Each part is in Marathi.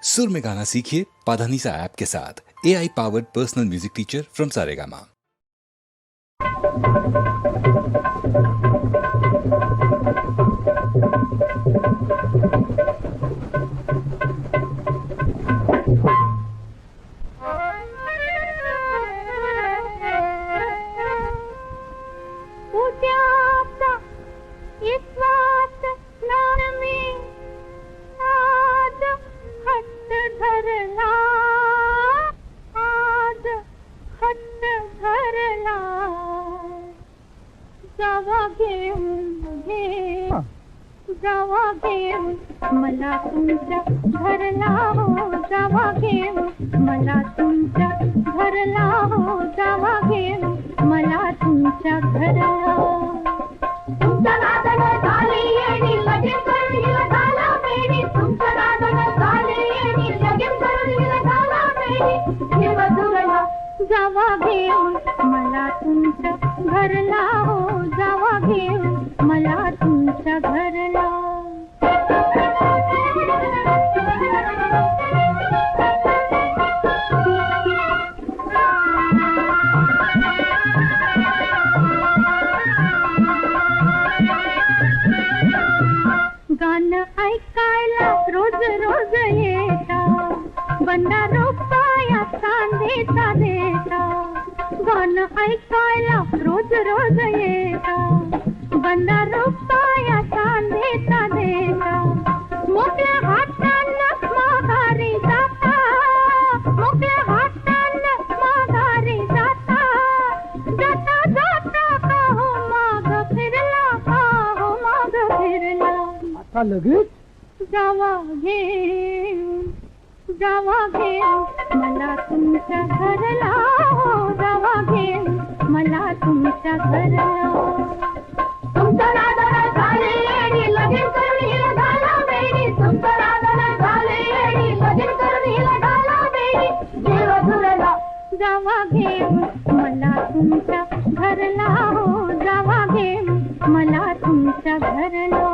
सुर में गाना सीखिए पाधानीसा ऐप के साथ। AI powered personal music teacher from Saregama. जावा घेऊन मला तुमच्या घरला हो, जावा घेऊन मला तुमच्या घरला हो, जावा घेऊन मला तुमच्या घरला। तुमच्या नादानं झाली येडी, लगीन करून हिला झाला बेडी, तुमच्या नादानं झाली येडी, लगीन करून हिला झाला बेडी, हे मधुरला जावा घेऊन मला तुमच्या घरला हो, जावा घेऊन मला तुमच्या घरला। गाणं ऐकायला रोज रोज येता, बंडा रुपया चांदीचा देता। गाणं ऐकायला रोज रोज येता, बंडा रुपया चांदीचा देता। मोकळ्या हातानं माघारी जाता, मोकळ्या हातानं माघारी जाता, जाता जाता का हो माग फिरला, का हो माग फिरला। आता लगेच जावा घेऊन, जावा घेऊन मला तुमच्या घरला हो, जावा घेऊन मला तुमच्या घरला। तुमच्या नादानं झाली येडी, लगीन करून हिला झाला बेडी, तुमच्या नादानं झाली येडी, लगीन करून हिला झाला बेडी, जीव धुरला जावा घेऊन मला तुमच्या घरला हो, जावा घेऊन मला तुमच्या घरला।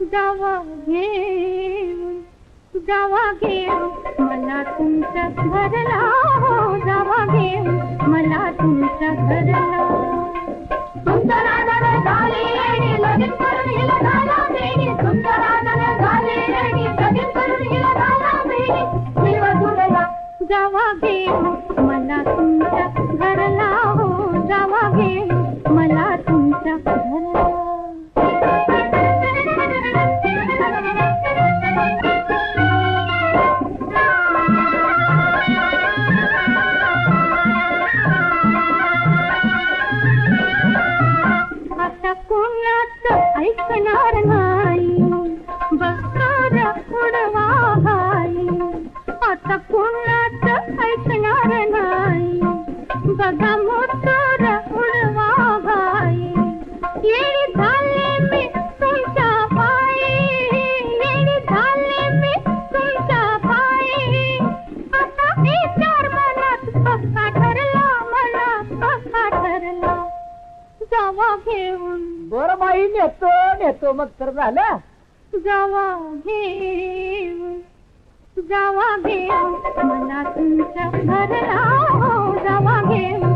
जावा घेऊन, जावा घेऊन मला तुमच्या घरला हो, जावा घेऊन मला तुमच्या घरला। तुमच्या नादानं झाली येडी, लगीन करून हिला झाला बेडी, तुमच्या नादानं झाली येडी, लगीन करून हिला झाला बेडी, जीव धुरला जावा घेऊन मला तुमच्या घरला हो, जावा घेऊन मला तुमच्या घरला। ऐकणार नाही बकर उडवा घाई, आता कुणाच ऐकणार नाही, बघा मोटर उडवा घाई। येडी झाले मी तुमच्या पायी, येडी झाले मी तुमच्या पायी, आता विचार मनात कसा ठरला, मनात कसा ठरला। जावा घेऊन, बरं बाई नेतो नेतो मग तर झालं। जावा घेऊन, जावा घेऊन मला तुमच्या घरला हो, जावा घेऊन